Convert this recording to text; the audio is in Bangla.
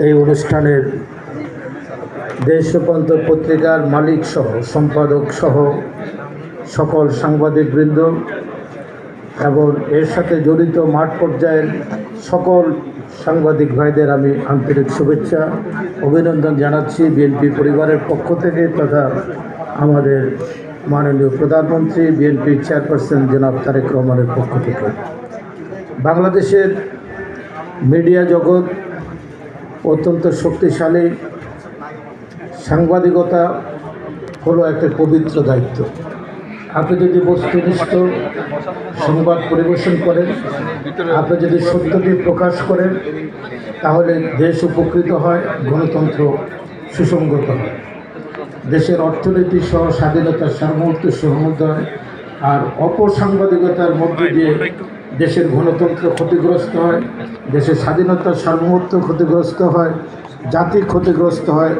এই অনুষ্ঠানের দেশ রূপান্তর পত্রিকার মালিক সহ সম্পাদক সহ সকল সাংবাদিকবৃন্দ এবং এর সাথে জড়িত মাঠ পর্যায়ের সকল সাংবাদিক ভাইদের আমি আন্তরিক শুভেচ্ছা অভিনন্দন জানাচ্ছি বিএনপি পরিবারের পক্ষ থেকে তথা আমাদের মাননীয় প্রধানমন্ত্রী বিএনপির চেয়ারপারসন জনাব তারেক রহমানের পক্ষ থেকে। বাংলাদেশের মিডিয়া জগৎ অত্যন্ত শক্তিশালী। সাংবাদিকতা হলো একটা পবিত্র দায়িত্ব। আপনি যদি বস্তুনিষ্ঠ সংবাদ পরিবেশন করেন, আপনি যদি সত্যটি প্রকাশ করেন, তাহলে দেশ উপকৃত হয়, গণতন্ত্র সুসংগত হয়, দেশের অর্থনীতি সহ স্বাধীনতার সার্বভৌমত্ব সহমত হয়। আর অপসাংবাদিকতার মধ্যে দিয়ে দেশের গণতন্ত্র ক্ষতিগ্রস্ত হয়, দেশের স্বাধীনতার সার্বভৌমত্ব ক্ষতিগ্রস্ত হয়, জাতি ক্ষতিগ্রস্ত হয়।